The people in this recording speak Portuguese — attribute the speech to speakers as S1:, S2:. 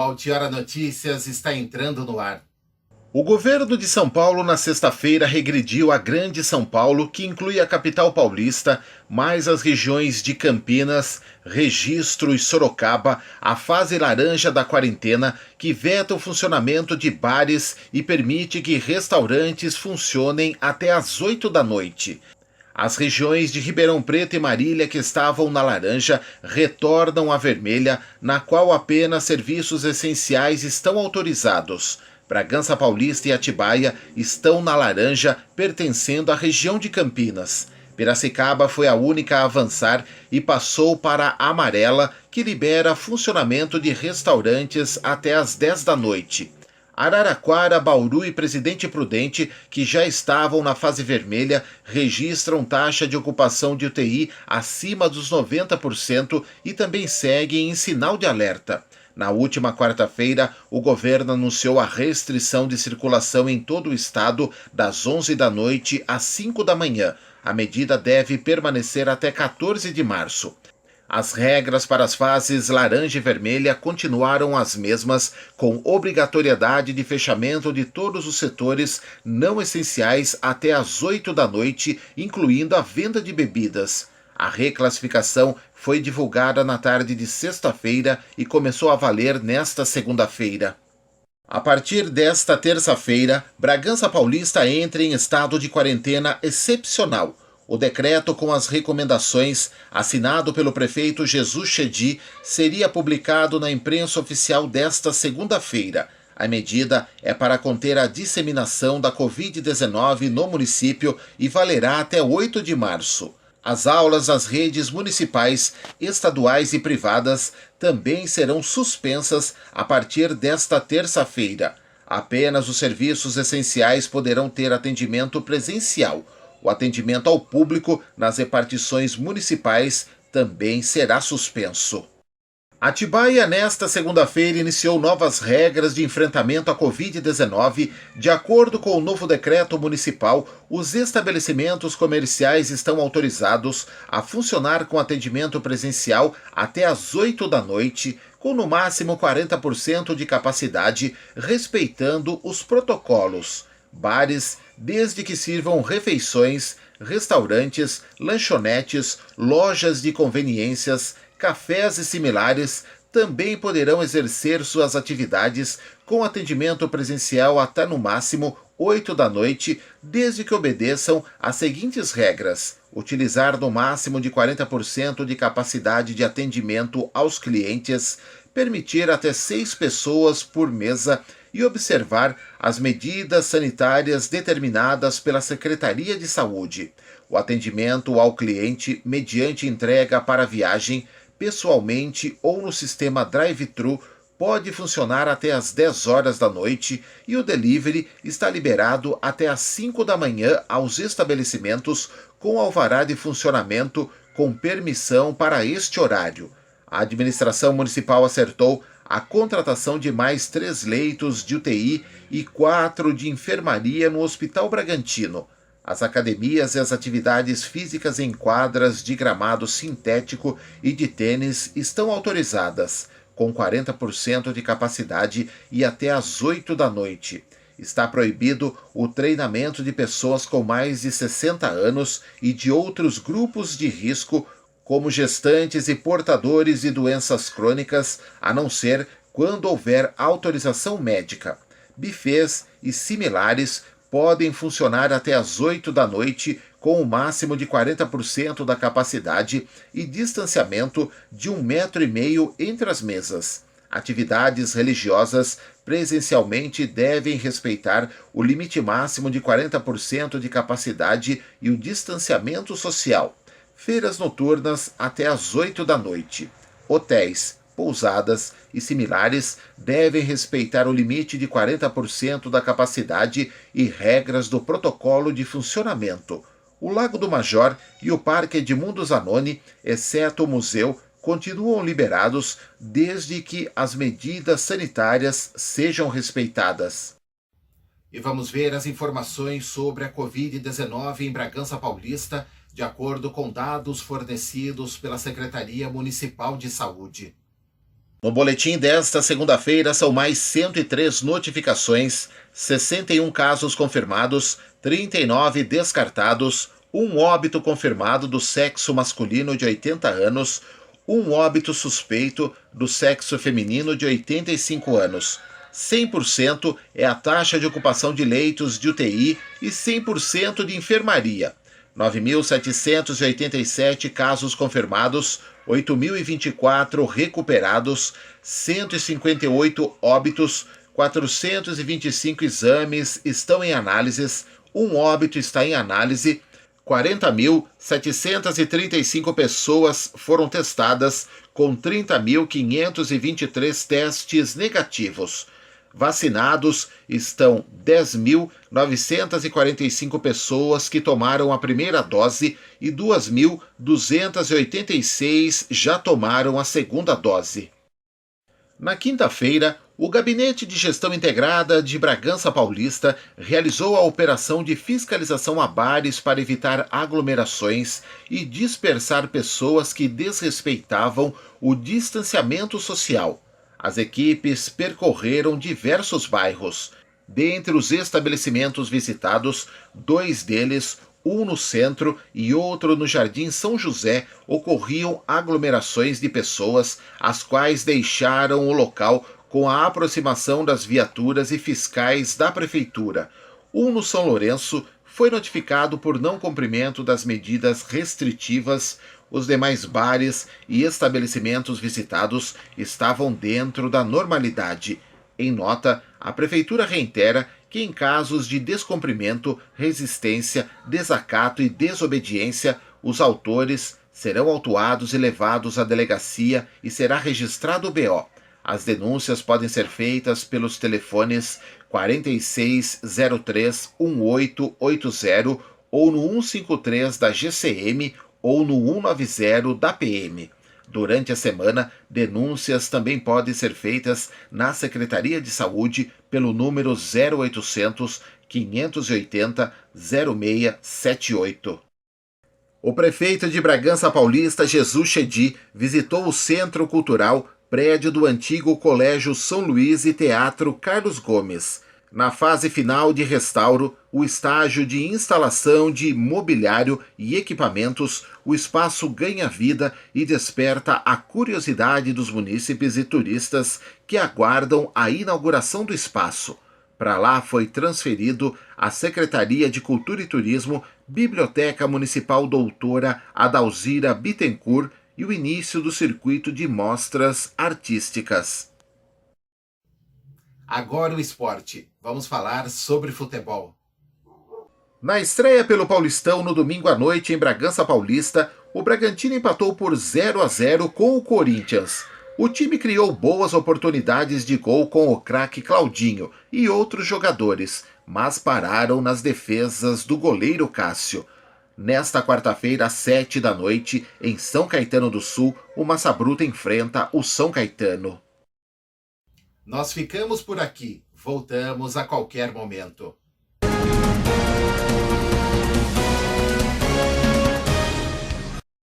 S1: Altiara Notícias está entrando no ar.
S2: O governo de São Paulo, na sexta-feira, regrediu a Grande São Paulo, que inclui a capital paulista, mais as regiões de Campinas, Registro e Sorocaba, a fase laranja da quarentena, que veta o funcionamento de bares e permite que restaurantes funcionem até às 8 da noite. As regiões de Ribeirão Preto e Marília, que estavam na laranja, retornam à vermelha, na qual apenas serviços essenciais estão autorizados. Bragança Paulista e Atibaia estão na laranja, pertencendo à região de Campinas. Piracicaba foi a única a avançar e passou para a amarela, que libera funcionamento de restaurantes até às 10 da noite. Araraquara, Bauru e Presidente Prudente, que já estavam na fase vermelha, registram taxa de ocupação de UTI acima dos 90% e também seguem em sinal de alerta. Na última quarta-feira, o governo anunciou a restrição de circulação em todo o estado das 11 da noite às 5 da manhã. A medida deve permanecer até 14 de março. As regras para as fases laranja e vermelha continuaram as mesmas, com obrigatoriedade de fechamento de todos os setores não essenciais até às 8 da noite, incluindo a venda de bebidas. A reclassificação foi divulgada na tarde de sexta-feira e começou a valer nesta segunda-feira. A partir desta terça-feira, Bragança Paulista entra em estado de quarentena excepcional. O decreto com as recomendações, assinado pelo prefeito Jesus Chedi, seria publicado na imprensa oficial desta segunda-feira. A medida é para conter a disseminação da Covid-19 no município e valerá até 8 de março. As aulas das redes municipais, estaduais e privadas também serão suspensas a partir desta terça-feira. Apenas os serviços essenciais poderão ter atendimento presencial. O atendimento ao público nas repartições municipais também será suspenso. Atibaia, nesta segunda-feira, iniciou novas regras de enfrentamento à Covid-19. De acordo com o novo decreto municipal, os estabelecimentos comerciais estão autorizados a funcionar com atendimento presencial até às 8 da noite, com no máximo 40% de capacidade, respeitando os protocolos. Bares, desde que sirvam refeições, restaurantes, lanchonetes, lojas de conveniências, cafés e similares também poderão exercer suas atividades com atendimento presencial até no máximo 8 da noite, desde que obedeçam às seguintes regras: utilizar no máximo de 40% de capacidade de atendimento aos clientes, permitir até 6 pessoas por mesa e observar as medidas sanitárias determinadas pela Secretaria de Saúde. O atendimento ao cliente mediante entrega para viagem, pessoalmente ou no sistema drive-thru, pode funcionar até às 10 horas da noite e o delivery está liberado até às 5 da manhã aos estabelecimentos com alvará de funcionamento com permissão para este horário. A administração municipal acertou a contratação de mais 3 leitos de UTI e 4 de enfermaria no Hospital Bragantino. As academias e as atividades físicas em quadras de gramado sintético e de tênis estão autorizadas, com 40% de capacidade e até às 8 da noite. Está proibido o treinamento de pessoas com mais de 60 anos e de outros grupos de risco, como gestantes e portadores de doenças crônicas, a não ser quando houver autorização médica. Bufês e similares podem funcionar até às 8 da noite, com o máximo de 40% da capacidade e distanciamento de 1,5 m entre as mesas. Atividades religiosas presencialmente devem respeitar o limite máximo de 40% de capacidade e o distanciamento social. Feiras noturnas até às 8 da noite. Hotéis, pousadas e similares devem respeitar o limite de 40% da capacidade e regras do protocolo de funcionamento. O Lago do Major e o Parque Edmundo Zanoni, exceto o museu, continuam liberados desde que as medidas sanitárias sejam respeitadas.
S1: E vamos ver as informações sobre a Covid-19 em Bragança Paulista, de acordo com dados fornecidos pela Secretaria Municipal de Saúde.
S2: No boletim desta segunda-feira são mais 103 notificações, 61 casos confirmados, 39 descartados, um óbito confirmado do sexo masculino de 80 anos, um óbito suspeito do sexo feminino de 85 anos. 100% é a taxa de ocupação de leitos de UTI e 100% de enfermaria. 9.787 casos confirmados, 8.024 recuperados, 158 óbitos, 425 exames estão em análises, um óbito está em análise, 40.735 pessoas foram testadas, com 30.523 testes negativos. Vacinados estão 10.945 pessoas que tomaram a primeira dose e 2.286 já tomaram a segunda dose. Na quinta-feira, o Gabinete de Gestão Integrada de Bragança Paulista realizou a operação de fiscalização a bares para evitar aglomerações e dispersar pessoas que desrespeitavam o distanciamento social. As equipes percorreram diversos bairros. Dentre os estabelecimentos visitados, 2 deles, um no centro e outro no Jardim São José, ocorriam aglomerações de pessoas, as quais deixaram o local com a aproximação das viaturas e fiscais da prefeitura. Um no São Lourenço foi notificado por não cumprimento das medidas restritivas. Os demais bares e estabelecimentos visitados estavam dentro da normalidade. Em nota, a Prefeitura reitera que em casos de descumprimento, resistência, desacato e desobediência, os autores serão autuados e levados à delegacia e será registrado o BO. As denúncias podem ser feitas pelos telefones 4603-1880 ou no 153 da GCM ou no 190 da PM. Durante a semana, denúncias também podem ser feitas na Secretaria de Saúde pelo número 0800 580 0678. O prefeito de Bragança Paulista, Jesus Chedi, visitou o Centro Cultural, prédio do antigo Colégio São Luís e Teatro Carlos Gomes. Na fase final de restauro, o estágio de instalação de mobiliário e equipamentos, o espaço ganha vida e desperta a curiosidade dos munícipes e turistas que aguardam a inauguração do espaço. Para lá foi transferido a Secretaria de Cultura e Turismo, Biblioteca Municipal Doutora Adalzira Bittencourt e o início do circuito de mostras artísticas.
S1: Agora o esporte. Vamos falar sobre futebol.
S2: Na estreia pelo Paulistão no domingo à noite em Bragança Paulista, o Bragantino empatou por 0-0 com o Corinthians. O time criou boas oportunidades de gol com o craque Claudinho e outros jogadores, mas pararam nas defesas do goleiro Cássio. Nesta quarta-feira, às 7h, em São Caetano do Sul, o Massa Bruta enfrenta o São Caetano.
S1: Nós ficamos por aqui. Voltamos a qualquer momento.